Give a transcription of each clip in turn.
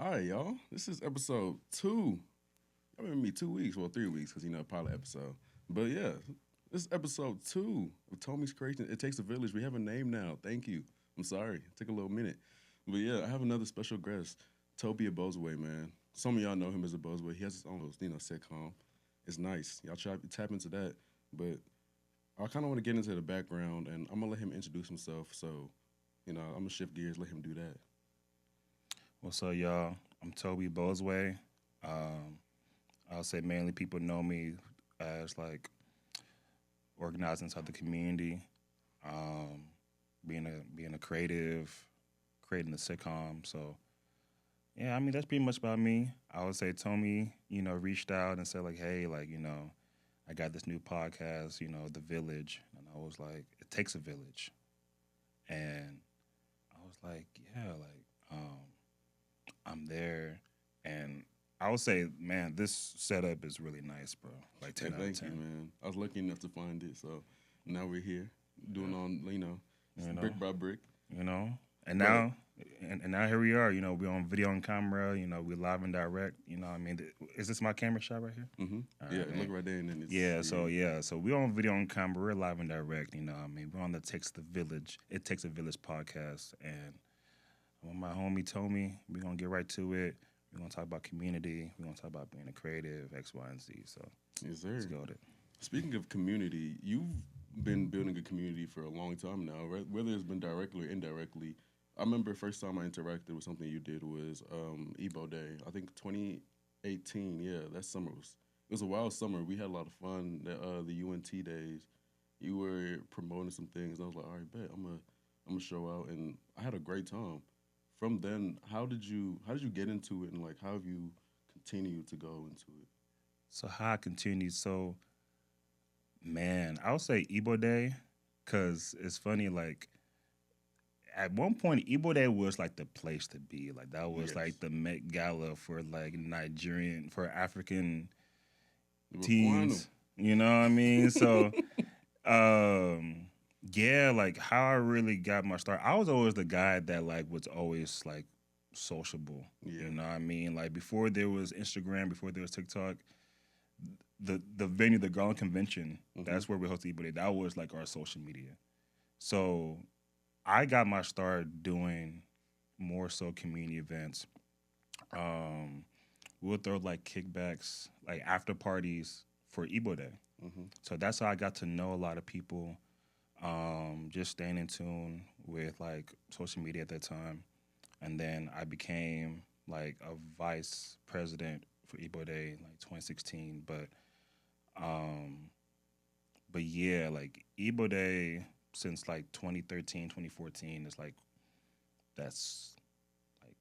All right, y'all. This is episode 2. Y'all been with me 2 weeks, well, 3 weeks, because pilot episode. But yeah, this is episode 2 of Tommy's Creation. It Takes a Village. We have a name now. Thank you. I'm sorry. It took a little minute. But yeah, I have another special guest, Toby Ebozue, man. Some of y'all know him as Ebozue. He has his own, sitcom. It's nice. Y'all try to tap into that. But I kind of want to get into the background, and I'm going to let him introduce himself. So, I'm going to shift gears, let him do that. What's up, y'all? I'm Toby Ebozue. I'll say mainly people know me as like organizing inside the community, being a creative, creating a sitcom. So yeah, I mean that's pretty much about me. I would say Tommy, reached out and said like, hey, like I got this new podcast, The Village, and I was like, it takes a village, and I was like, yeah, I'm there, and I would say, man, this setup is really nice, bro. Like 10 out of 10. Thank you, man. I was lucky enough to find it, so now we're here doing brick by brick. And now, and now here we are. We're on video and camera. We're live and direct. I mean, is this my camera shot right here? Mm-hmm. Look right there, and then it's So we're on video and camera. We're live and direct. I mean, we're on the Takes the Village. It Takes a Village podcast, and when my homie told me, we're gonna get right to it. We're gonna talk about community. We're gonna talk about being a creative, X, Y, and Z. So yes, sir. Let's go with it. Speaking of community, you've been building a community for a long time now, right? Whether it's been directly or indirectly. I remember first time I interacted with something you did was Ebo Day. I think 2018. Yeah, that summer it was a wild summer. We had a lot of fun. The UNT days. You were promoting some things. I was like, all right, bet I'm gonna show out, and I had a great time. From then, how did you get into it, and like how have you continued to go into it? So how I continued, man, I would say Ebo Day, cause it's funny. Like at one point, Ebo Day was like the place to be. Like that was like the Met Gala for like African teens. You know what I mean? So, yeah, like how I really got my start. I was always the guy that like was always like sociable. Yeah. You know what I mean? Like before there was Instagram, before there was TikTok, the venue, the Garland Convention, that's where we hosted Ebo Day. That was like our social media. So I got my start doing more so community events. We'll throw like kickbacks, like after parties for Ebo Day. So that's how I got to know a lot of people. Just staying in tune with like social media at that time, and then I became like a vice president for Ebo Day in like 2016. But yeah, like Ebo Day since like 2013, 2014 is like that's like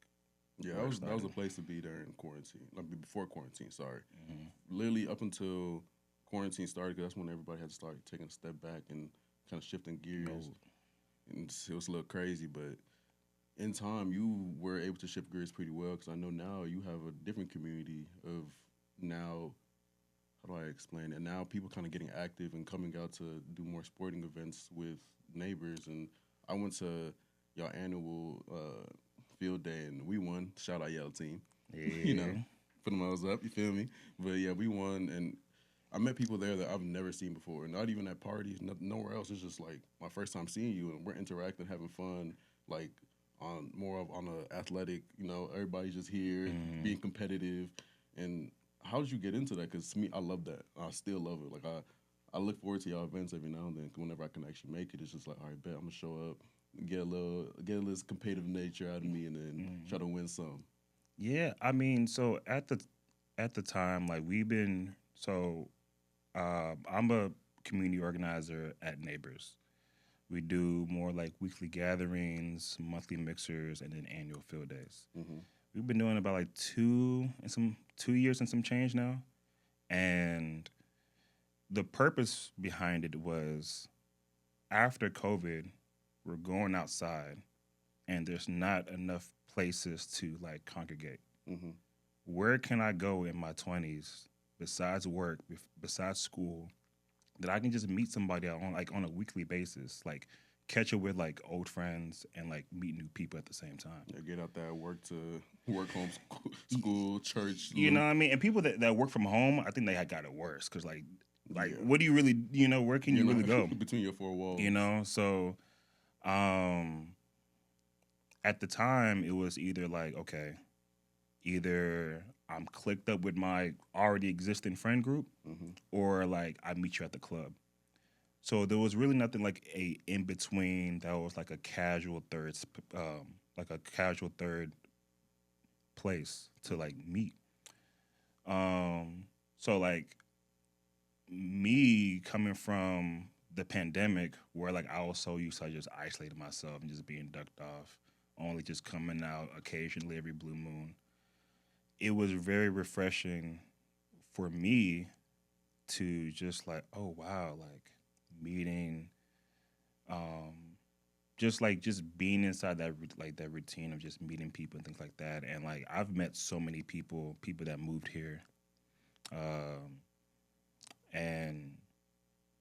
yeah, that was a place to be during quarantine, like before quarantine. Sorry, literally up until quarantine started, because that's when everybody had to start taking a step back and kind of shifting gears. And it was a little crazy, but in time you were able to shift gears pretty well, because I know now you have a different community of now. How do I explain it? Now people kind of getting active and coming out to do more sporting events with neighbors. And I went to your annual field day, and we won. Shout out Yale team. Yeah. Put them all up. You feel me? But yeah, we won, and I met people there that I've never seen before. Not even at parties, nowhere else. It's just like my first time seeing you, and we're interacting, having fun, like on a athletic. Everybody's just here, being competitive. And how did you get into that? Because to me, I love that. I still love it. Like I look forward to y'all events every now and then. Whenever I can actually make it, it's just like, all right, bet I'm gonna show up, get a little competitive nature out of me, and then try to win some. Yeah, I mean, so at the time, like I'm a community organizer at Neighbors. We do more like weekly gatherings, monthly mixers, and then annual field days. We've been doing about like 2 years and some change now, and the purpose behind it was after COVID, we're going outside, and there's not enough places to like congregate. Where can I go in my 20s besides work, besides school, that I can just meet somebody on a weekly basis, like catch up with like old friends and like meet new people at the same time. Yeah, get out that work, home, school, church. You know what I mean? And people that work from home, I think they had got it worse because like Yeah. what do you really, where can you really go? Between your four walls. So at the time it was either like, okay, either I'm clicked up with my already existing friend group or like I meet you at the club. So there was really nothing like a in between that was like a casual third place to like meet. So like me coming from the pandemic where like I was so used to just isolating myself and just being ducked off, only just coming out occasionally every blue moon. It was very refreshing for me to just like, oh wow, like meeting, just being inside that that routine of just meeting people and things like that. And like I've met so many people that moved here, and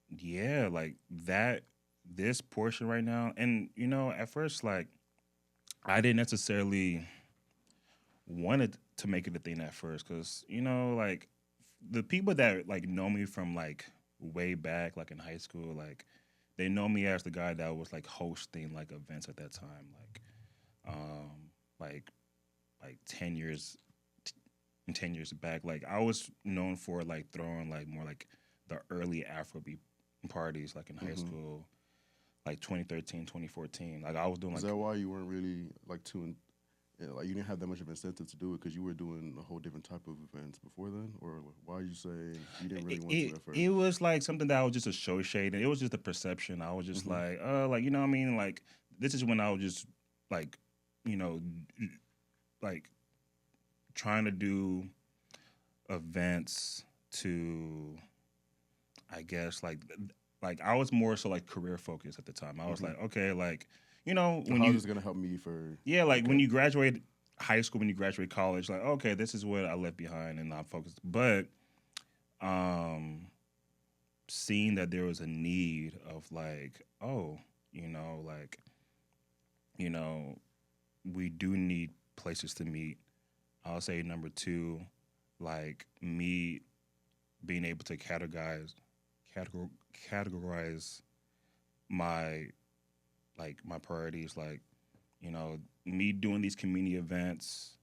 yeah, like that this portion right now. And at first like I didn't necessarily wanted to make it a thing at first because like the people that like know me from like way back like in high school, like they know me as the guy that was like hosting like events at that time, like like 10 years 10 years back. Like I was known for like throwing like more like the early Afrobeat parties like in high school, like 2013 2014. Like I was doing Is like that why you weren't really like like you didn't have that much of incentive to do it because you were doing a whole different type of events before then, or why you say you didn't really want to at first? It was like something that I was just associating. It was just a perception. I was just like what I mean, like this is when I was just like like trying to do events to, I guess like I was more so like career focused at the time. I was like, okay, like when how is this gonna help me for? Yeah, like when you graduate high school, when you graduate college, like okay, this is what I left behind, and I'm focused. But seeing that there was a need of like, oh, like we do need places to meet. I'll say number two, like me being able to categorize my my priorities, like me doing these community events,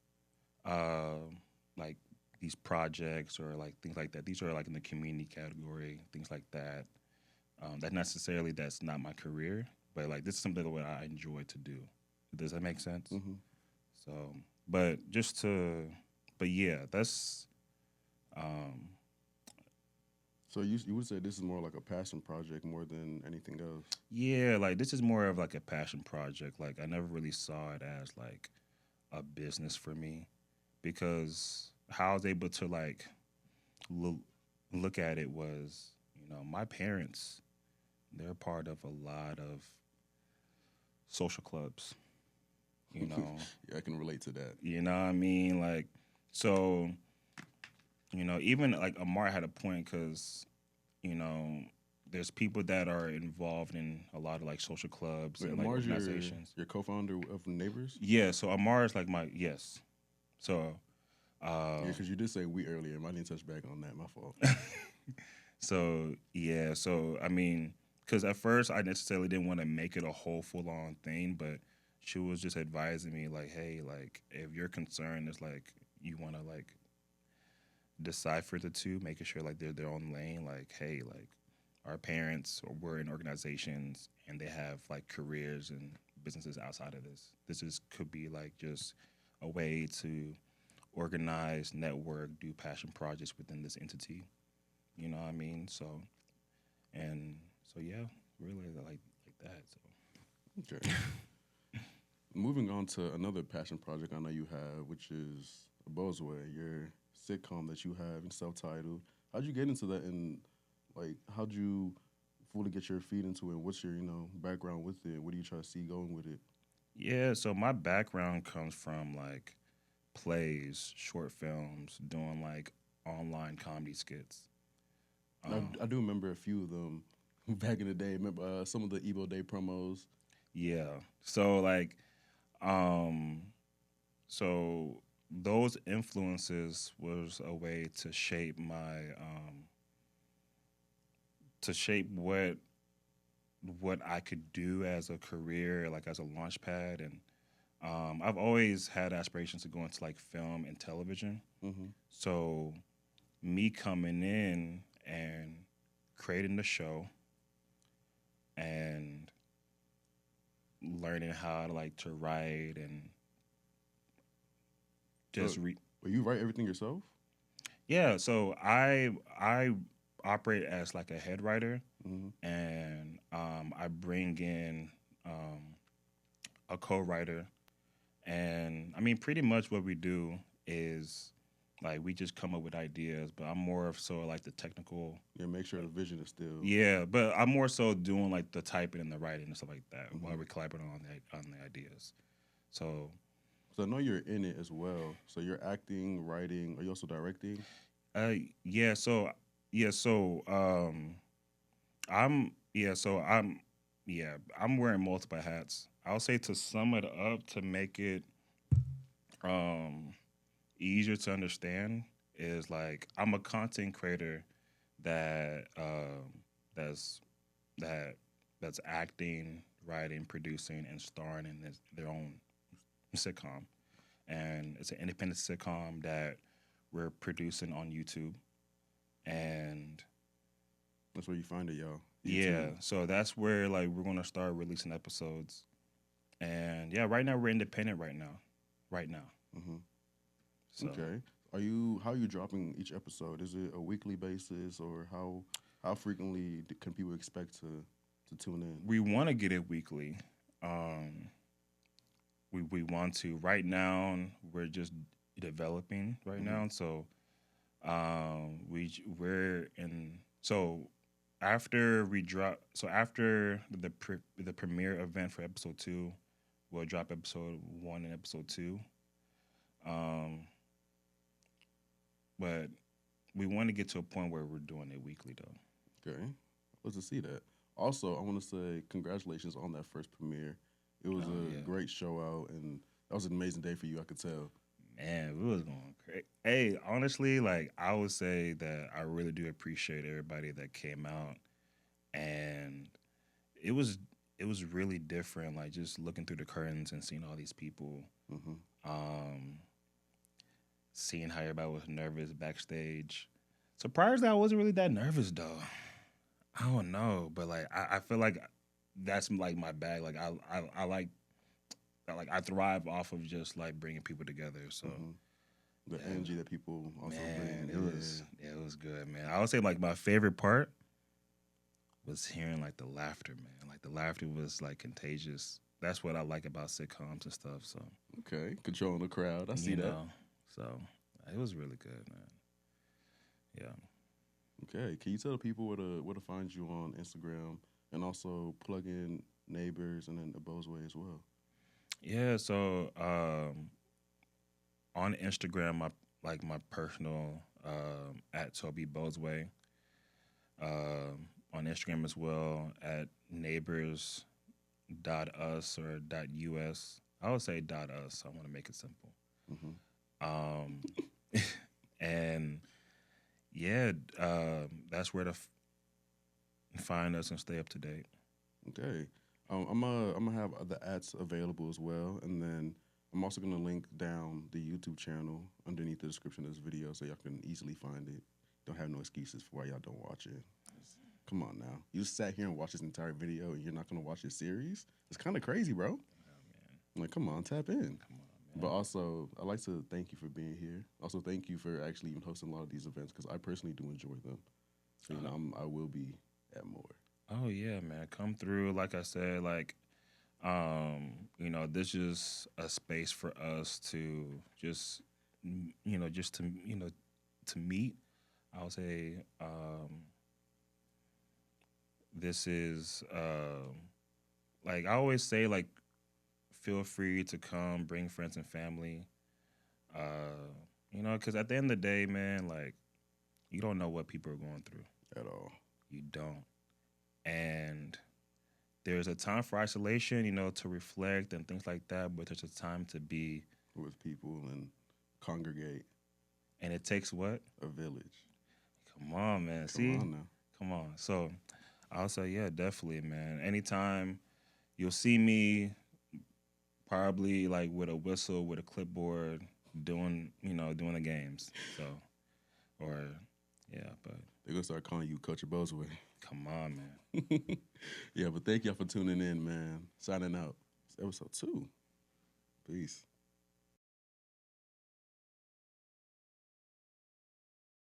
like these projects or like things like that. These are like in the community category, things like that. That necessarily that's not my career, but like this is something that I enjoy to do. Does that make sense? So, but yeah, that's. So you would say this is more like a passion project more than anything else? Yeah, like this is more of like a passion project. Like I never really saw it as like a business for me because how I was able to like look at it was, my parents, they're part of a lot of social clubs, Yeah, I can relate to that. You know what I mean? Like, so, even like Amar had a point because, there's people that are involved in a lot of like social clubs and like Amar's organizations. Your co-founder of Neighbors? Yeah, so Amar is like yes. So, yeah, because you did say we earlier. I didn't touch back on that. My fault. So yeah, so I mean, because at first I necessarily didn't want to make it a whole full-on thing, but she was just advising me like, hey, like if your concern is like you want to like decipher the two, making sure like they're their own lane, like hey, like our parents or we're in organizations and they have like careers and businesses outside of this. Could be like just a way to organize, network, do passion projects within this entity. You know what I mean? So yeah, really like that. So Okay. Moving on to another passion project I know you have, which is Ebozue, your sitcom that you have and self-titled. How'd you get into that, and like how'd you fully get your feet into it? What's your background with it? What do you try to see going with it? yeah, so my background comes from like plays, short films, doing like online comedy skits. I do remember a few of them back in the day. Remember some of the Evo Day promos? Yeah. So like, um, so those influences was a way to shape to shape what I could do as a career, like as a launch pad. And I've always had aspirations to go into like film and television. Mm-hmm. So me coming in and creating the show and learning how to like to write and just So, but you write everything yourself? yeah. So I operate as like a head writer, Mm-hmm. and I bring in a co-writer, and I mean pretty much what we do is like we just come up with ideas, but I'm more of so like the technical. Yeah, make sure the vision is still. Yeah, but I'm more so doing like the typing and the writing and stuff like that Mm-hmm. while we're collaborating on the ideas. So So I know you're in it as well. So you're acting, writing. Are you also directing? uh yeah, so yeah, so I'm yeah, so I'm wearing multiple hats. I'll say to sum it up to make it um easier to understand is like I'm a content creator that that's that that's acting, writing, producing, and starring in their own sitcom, and it's an independent sitcom that we're producing on YouTube, and That's where you find it, y'all. yeah, YouTube. so that's where like we're gonna start releasing episodes, and yeah, right now we're independent right now. Mm-hmm. So Okay. How are you dropping each episode? Is it a weekly basis, or how frequently can people expect to tune in? we want to get it weekly. Um, we want to. Right now, we're just developing right Mm-hmm. now. So we're in. So after we drop, so after the premiere event for episode 2, we'll drop episode 1 and episode 2. Um, but we want to get to a point where we're doing it weekly though. Okay. Let's just see that. Also, I want to say congratulations on that first premiere. It was Oh, a yeah. great show out, and that was an amazing day for you. I could tell. Man, we was going crazy. Hey, honestly, like I would say that I really do appreciate everybody that came out, and it was it was really different. Like just looking through the curtains and seeing all these people, Mm-hmm. um, seeing how everybody was nervous backstage. Surprised that I wasn't really that nervous though. I don't know, but like I feel like that's like my bag. Like I like I thrive off of just like bringing people together. So. Mm-hmm. The Yeah. energy that people also Man, bring. it was good, man. I would say like my favorite part was hearing like the laughter, man. Like the laughter was like contagious. That's what I like about sitcoms and stuff. So Okay, controlling the crowd. I see you that. know, so it was really good, man. Yeah. Okay, can you tell the people where to find you on Instagram, and also plug in Neighbors and then Ebozue as well? Yeah, so on Instagram, my personal at Toby Ebozue. On Instagram as well at neighbors.us or .us. I would say .us. I want to make it simple. Mm-hmm. Um, and yeah, that's where to find us and stay up to date. Okay, I'm gonna have the ads available as well, and then I'm also gonna link down the YouTube channel underneath the description of this video, so y'all can easily find it. Don't have no excuses for why y'all don't watch it. Come on now, you sat here and watched this entire video, and you're not gonna watch this series? It's kind of crazy, bro. Oh, man. Like, come on, tap in. Come on, man. But also, I'd like to thank you for being here. Also, thank you for actually even hosting a lot of these events, because I personally do enjoy them. So, you know, I will be at more. Oh yeah, man. Come through. Like I said, like you know, this is a space for us to just just to to meet. I would say this is like I always say, like feel free to come, bring friends and family. You know, because at the end of the day, man, like you don't know what people are going through. At all. You don't. And there's a time for isolation, you know, to reflect and things like that, but there's a time to be with people and congregate. And it takes what? A village. Come on, man. See? Come on now. Come on. So I'll say, yeah, definitely, man. Anytime you'll see me probably like with a whistle, with a clipboard, doing the games. So, or, yeah, but. They're going to start calling you Coach Ebozue. Come on, man. Yeah, but thank y'all for tuning in, man. Signing out. It's episode 2. Peace.